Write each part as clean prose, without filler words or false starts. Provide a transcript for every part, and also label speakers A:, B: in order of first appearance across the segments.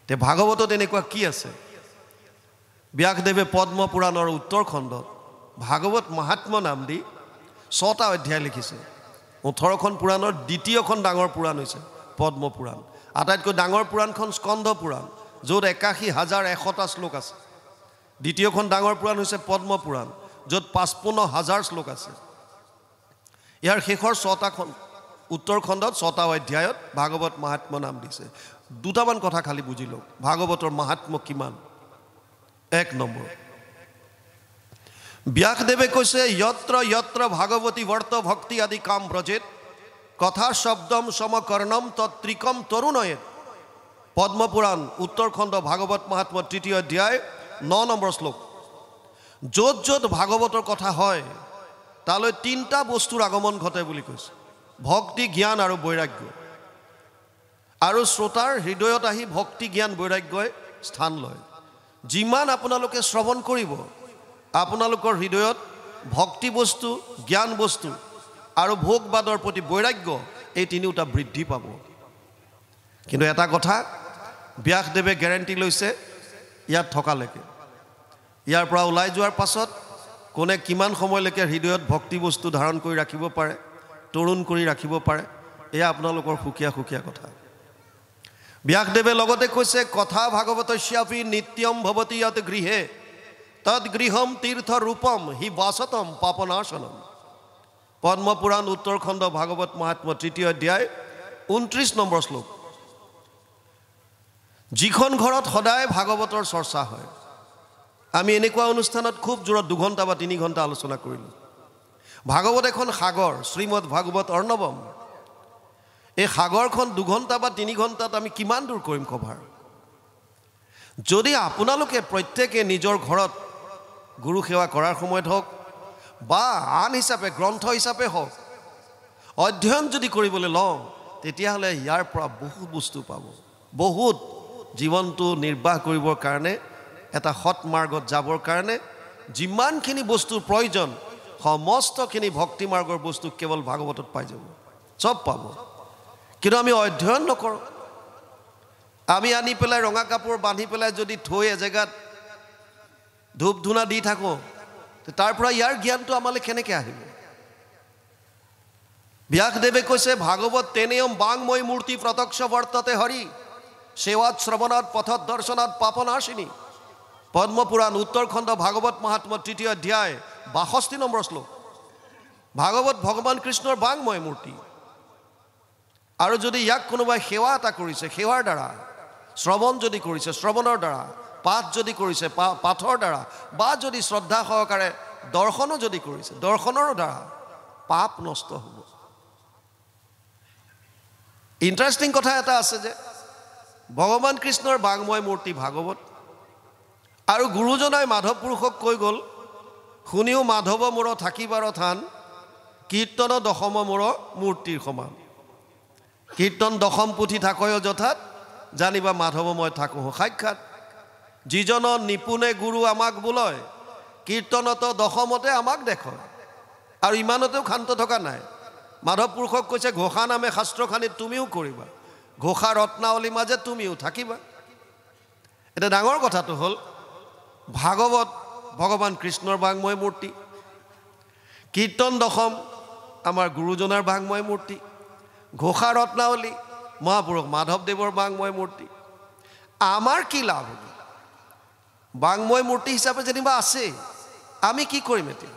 A: তে ভাগৱতত এনেকুৱা কি আছে? ব্যাসদেৱে পদ্ম পুৰাণৰ উত্তৰ খণ্ডত ভাগৱত মহাত্ম নাম দি 6টা অধ্যায় লিখিছে। 18খন পুৰাণৰ দ্বিতীয়খন ডাঙৰ পুৰাণ হৈছে পদ্ম পুৰাণ। আটাইতকৈ ডাঙৰ পুৰাণখন স্কন্ধ পুৰাণ, য'ত 81,100টা শ্লোক আছে। দ্বিতীয়খন ডাঙৰ পুৰাণ হৈছে পদ্ম পুৰাণ, য'ত 55,000 শ্লোক আছে। ইয়াৰ শেষৰ 6টাখন উত্তৰ খণ্ডত 6টা অধ্যায়ত ভাগৱত মহাত্ম নাম দিছে। দুটামান কথা খালি বুজি লওক ভাগৱতৰ মহাত্ম কিমান। 1 নম্বৰ, ব্যাসদেৱে কৈছে যত্ৰ যত্ৰ ভাগৱতী বৰ্ত ভক্তি আদি কাম ব্ৰজেত কথা শব্দম সমকৰ্ণম তত্ৰিকম তৰুণয়েত। পদ্মপুৰাণ উত্তৰ খণ্ড ভাগৱত মহাত্ম 3য় অধ্যায় 9 নম্বৰ শ্লোক। য'ত য'ত ভাগৱতৰ কথা হয় তালৈ 3টা বস্তুৰ আগমন ঘটে বুলি কৈছে, ভক্তি, জ্ঞান আৰু বৈৰাগ্য। আৰু শ্ৰোতাৰ হৃদয়ত আহি ভক্তি, জ্ঞান, বৈৰাগ্যই স্থান লয়। যিমান আপোনালোকে শ্ৰৱণ কৰিব আপোনালোকৰ হৃদয়ত ভক্তি বস্তু, জ্ঞান বস্তু আৰু ভোগবাদৰ প্ৰতি বৈৰাগ্য, এই তিনিওটা বৃদ্ধি পাব। কিন্তু এটা কথা ব্যাসদেৱে গেৰেণ্টি লৈছে ইয়াত থকালৈকে। ইয়াৰ পৰা ওলাই যোৱাৰ পাছত কোনে কিমান সময়লৈকে হৃদয়ত ভক্তি বস্তু ধাৰণ কৰি ৰাখিব পাৰে, তৰুণ কৰি ৰাখিব পাৰে, এয়া আপোনালোকৰ সুকীয়া সুকীয়া কথা। ব্যাসদেৱে লগতে কৈছে কথা ভাগৱতস্যাপি নিত্যম ভৱতি যত গৃহে তদ গৃহম তীৰ্থ ৰূপম হি বাসতম পাপনাশনম। পদ্মপুৰাণ উত্তৰ খণ্ড ভাগৱত মহাত্ম 3য় অধ্যায় 29 নম্বৰ শ্লোক। যিখন ঘৰত সদায় ভাগৱতৰ চৰ্চা হয়, আমি এনেকুৱা অনুষ্ঠানত খুব জোৰত 2 ঘণ্টা বা 3 ঘণ্টা আলোচনা কৰিলোঁ। ভাগৱত এখন সাগৰ, শ্ৰীমদ ভাগৱত অৰ্ণৱম। এই সাগৰখন 2 ঘণ্টা বা 3 ঘণ্টাত আমি কিমান দূৰ কৰিম কভাৰ? যদি আপোনালোকে প্ৰত্যেকে নিজৰ ঘৰত গুৰু সেৱা কৰাৰ সময়ত হওক বা আন হিচাপে গ্ৰন্থ হিচাপে হওক অধ্যয়ন যদি কৰিবলৈ লওঁ, তেতিয়াহ'লে ইয়াৰ পৰা বহুত বস্তু পাব। বহুত জীৱনটো নিৰ্বাহ কৰিবৰ কাৰণে, এটা সৎ মাৰ্গত যাবৰ কাৰণে যিমানখিনি বস্তুৰ প্ৰয়োজন সমস্তখিনি ভক্তি মাৰ্গৰ বস্তু কেৱল ভাগৱতত পাই যাব, চব পাব। কিন্তু আমি অধ্যয়ন নকৰোঁ। আমি আনি পেলাই ৰঙা কাপোৰ বান্ধি পেলাই যদি থৈ এজেগাত ধূপ ধূনা দি থাকোঁ, তাৰ পৰা ইয়াৰ জ্ঞানটো আমালৈ কেনেকৈ আহিব? ব্যাসদেৱে কৈছে ভাগৱত তেনেয়ম বাংময় মূৰ্তি প্ৰত্যক্ষ বৰ্ততে হৰি সেৱাত শ্ৰৱণাত পথত দৰ্শনাত পাপনাশিনী। পদ্মপুৰাণ উত্তৰ খণ্ড ভাগৱত মহাত্ম 3য় অধ্যায় 62 নম্বৰ শ্লোক। ভাগৱত ভগৱান কৃষ্ণৰ বাংময় মূৰ্তি। আৰু যদি ইয়াক কোনোবাই সেৱা এটা কৰিছে, সেৱাৰ দ্বাৰা, শ্ৰৱণ যদি কৰিছে, শ্ৰৱণৰ দ্বাৰা, পাঠ যদি কৰিছে, পাঠৰ দ্বাৰা, বা যদি শ্ৰদ্ধা সহকাৰে দৰ্শনো যদি কৰিছে, দৰ্শনৰ দ্বাৰা পাপ নষ্ট হ'ব। ইণ্টাৰেষ্টিং কথা এটা আছে যে ভগৱান কৃষ্ণৰ বাংময় মূৰ্তি ভাগৱত, আৰু গুৰুজনাই মাধৱ পুৰুষক কৈ গ'ল শুনিও মাধৱ মোৰ থাকিবাৰ থান কীৰ্তন দশম মোৰ মূৰ্তিৰ সমান। কীৰ্তন দশম পুথি থাকয় যথাত জানিবা মাধৱ মই থাকোঁ সাক্ষাৎ। যিজন নিপুণে গুৰু আমাক বোলয় কীৰ্তনত দশমতে আমাক দেখয়। আৰু ইমানতেও ক্ষান্ত থকা নাই। মাধৱ পুৰুষক কৈছে ঘোষা নামে শাস্ত্ৰখানি তুমিও কৰিবা, ঘোষা ৰত্নাৱলীৰ মাজে তুমিও থাকিবা। এটা ডাঙৰ কথাটো হ'ল ভাগৱত ভগৱান কৃষ্ণৰ বাংময় মূৰ্তি, কীৰ্তন দশম আমাৰ গুৰুজনাৰ বাংময় মূৰ্তি, ঘোষা ৰত্নাৱলী মহাপুৰুষ মাধৱদেৱৰ বাংময় মূৰ্তি। আমাৰ কি লাভ হ'ব? বাংময় মূৰ্তি হিচাপে যেনিবা আছে, আমি কি কৰিম এতিয়া?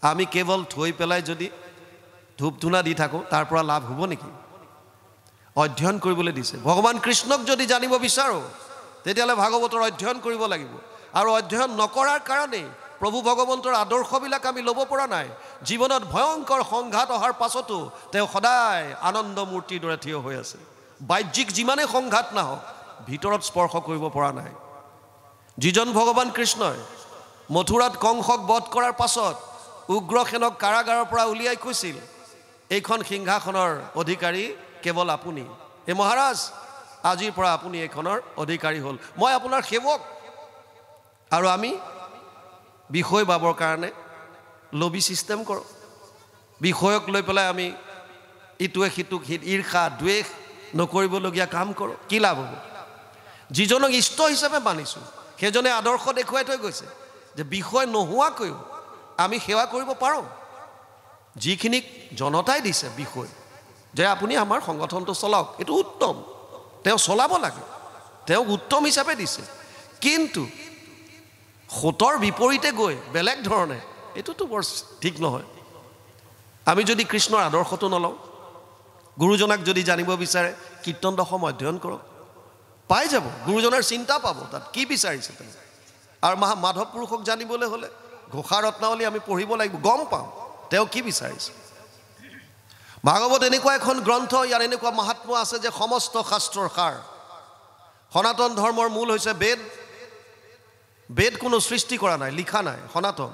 A: আমি কেৱল থৈ পেলাই যদি ধূপ ধূনা দি থাকোঁ, তাৰ পৰা লাভ হ'ব নেকি? অধ্যয়ন কৰিবলৈ দিছে। ভগৱান কৃষ্ণক যদি জানিব বিচাৰোঁ তেতিয়াহ'লে ভাগৱতৰ অধ্যয়ন কৰিব লাগিব। আৰু অধ্যয়ন নকৰাৰ কাৰণেই প্ৰভু ভগৱন্তৰ আদৰ্শবিলাক আমি ল'ব পৰা নাই। জীৱনত ভয়ংকৰ সংঘাত অহাৰ পাছতো তেওঁ সদায় আনন্দ মূৰ্তিৰ দৰে থিয় হৈ আছে। বাহ্যিক যিমানেই সংঘাত নাহক ভিতৰত স্পৰ্শ কৰিব পৰা নাই। যিজন ভগৱান কৃষ্ণই মথুৰাত কংসক বধ কৰাৰ পাছত উগ্ৰসেনক কাৰাগাৰৰ পৰা উলিয়াই কৈছিল এইখন সিংহাসনৰ অধিকাৰী কেৱল আপুনি, হে মহাৰাজ আজিৰ পৰা আপুনি এইখনৰ অধিকাৰী হ'ল, মই আপোনাৰ সেৱক। আৰু আমি বিষয় পাবৰ কাৰণে লবি ছিষ্টেম কৰোঁ। বিষয়ক লৈ পেলাই আমি ইটোৱে সিটোক ঈৰ্ষা দ্বেষ নকৰিবলগীয়া কাম কৰোঁ। কি লাভ হ'ব? যিজনক ইষ্ট হিচাপে মানিছোঁ সেইজনে আদৰ্শ দেখুৱাই থৈ গৈছে যে বিষয় নোহোৱাকৈও আমি সেৱা কৰিব পাৰোঁ। যিখিনিক জনতাই দিছে বিষয় যে আপুনি আমাৰ সংগঠনটো চলাওক, এইটো উত্তম, তেওঁ চলাব লাগে, তেওঁক উত্তম হিচাপে দিছে। কিন্তু সোঁতৰ বিপৰীতে গৈ বেলেগ ধৰণে এইটোতো বৰ ঠিক নহয়। আমি যদি কৃষ্ণৰ আদৰ্শটো নলওঁ, গুৰুজনাক যদি জানিব বিচাৰে কীৰ্তন দশম অধ্যয়ন কৰক, পাই যাব। গুৰুজনাৰ চিন্তা পাব তাত কি বিচাৰিছে তেওঁ। আৰু মাধৱ পুৰুষক জানিবলৈ হ'লে ঘোষা ৰত্নাৱলী আমি পঢ়িব লাগিব, গম পাওঁ তেওঁ কি বিচাৰিছে। ভাগৱত এনেকুৱা এখন গ্ৰন্থ, ইয়াৰ এনেকুৱা মাহাত্ম্য আছে যে সমস্ত শাস্ত্ৰৰ সাৰ। সনাতন ধৰ্মৰ মূল হৈছে বেদ। বেদ কোনো সৃষ্টি কৰা নাই, লিখা নাই, সনাতন।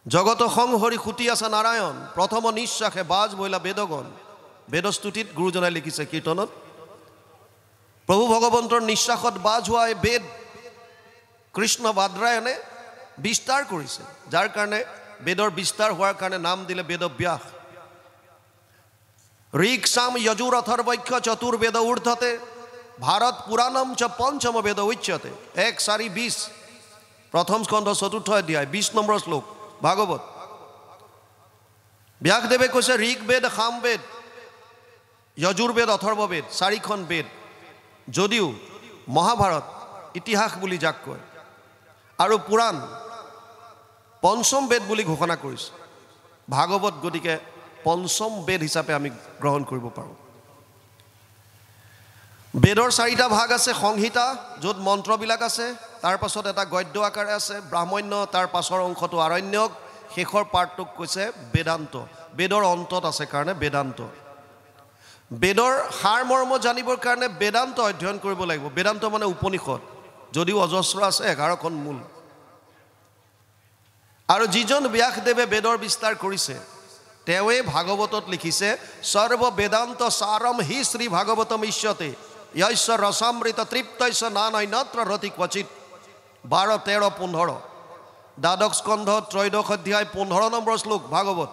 A: জগত সংহৰি সুতি আছে নাৰায়ণ, প্ৰথম নিশ্বাসে বাজ বইলা বেদগণ। বেদস্তুতিত গুৰুজনাই লিখিছে কীৰ্তনত, প্ৰভু ভগৱন্তৰ নিশ্বাসত বাজ হোৱা এই বেদ কৃষ্ণ বাদ্ৰায়ণে বিস্তাৰ কৰিছে, যাৰ কাৰণে বেদৰ বিস্তাৰ হোৱাৰ কাৰণে নাম দিলে বেদব্যাস। ঋক সাম যজুৰ অথৰ্বৈক্ষ চতুৰ্বেদ ঊৰ্ধ্বতে, ভাৰত পুৰাণম চ পঞ্চম বেদ উচ্যতে। 1:4-20 প্ৰথম স্কন্ধ 4ৰ্থ অধ্যায় 20 নম্বৰ শ্লোক ভাগৱত। ব্যাসদেৱে কৈছে ঋকবেদ, সামবেদ, যজুৰ্বেদ, অথৰ্ববেদ, 4খন বেদ। যদিও মহাভাৰত ইতিহাস বুলি যাক কয় আৰু পুৰাণ পঞ্চম বেদ বুলি ঘোষণা কৰিছে, ভাগৱত গতিকে পঞ্চম বেদ হিচাপে আমি গ্ৰহণ কৰিব পাৰোঁ। বেদৰ 4টা ভাগ আছে। সংহিতা, য'ত মন্ত্ৰবিলাক আছে, তাৰ পাছত এটা গদ্য আকাৰে আছে ব্ৰাহ্মণ্য, তাৰ পাছৰ অংশটো আৰণ্যক, শেষৰ পাৰ্টটোক কৈছে বেদান্ত। বেদৰ অন্তত আছে কাৰণে বেদান্ত। বেদৰ সাৰ মৰ্ম জানিবৰ কাৰণে বেদান্ত অধ্যয়ন কৰিব লাগিব। বেদান্ত মানে উপনিষদ, যদিও অজস্ৰ আছে, 11খন মূল। আৰু যিজন ব্যাসদেৱে বেদৰ বিস্তাৰ কৰিছে তেওঁৱে ভাগৱতত লিখিছে সৰ্ব বেদান্ত সাৰম হি শ্ৰী ভাগৱতম ইষ্যতে য়স্য ৰসামৃত তৃপ্তস্য নানৈনত্ৰ ৰতি ক্বচিত। 12, 13, 15 দ্বাদশ স্কন্ধ 13 অধ্যায় 15 নম্বৰ শ্লোক ভাগৱত।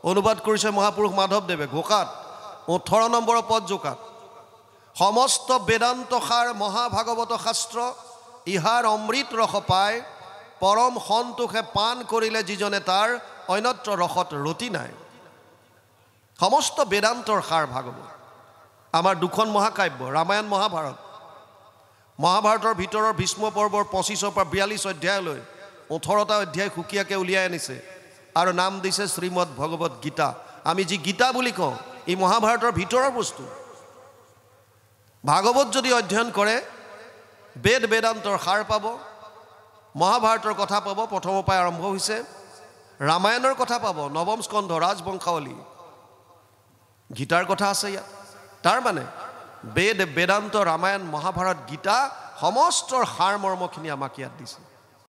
A: অনুবাদ কৰিছে মহাপুৰুষ মাধৱদেৱে ঘোষাত 18 নম্বৰ পদ জোকাত। সমস্ত বেদান্ত সাৰ মহাভাগৱত শাস্ত্ৰ, ইহাৰ অমৃত ৰস পায়, পৰম সন্তোষে পান কৰিলে যিজনে তাৰ অন্যত্ৰ ৰসত ৰতি নাই। সমস্ত বেদান্তৰ সাৰ ভাগৱত। আমাৰ দুখন মহাকাব্য ৰামায়ণ মহাভাৰত। মহাভাৰতৰ ভিতৰৰ ভীষ্ম পৰ্বৰ 25 পৰা 42 অধ্যায়লৈ 18টা অধ্যায় সুকীয়াকৈ উলিয়াই আনিছে আৰু নাম দিছে শ্ৰীমদ ভগৱত গীতা। আমি যি গীতা বুলি কওঁ এই মহাভাৰতৰ ভিতৰৰ বস্তু। ভাগৱত যদি অধ্যয়ন কৰে বেদ বেদান্তৰ সাৰ পাব, মহাভাৰতৰ কথা পাব, প্ৰথমৰ পৰাই আৰম্ভ হৈছে, ৰামায়ণৰ কথা পাব, 9ম স্কন্ধ ৰাজবংশাৱলী, গীতাৰ কথা আছে ইয়াত। তাৰ মানে বেদ বেদান্ত ৰামায়ণ মহাভাৰত গীতা সমস্তৰ সাৰ মৰ্মখিনি আমাক ইয়াত দিছে।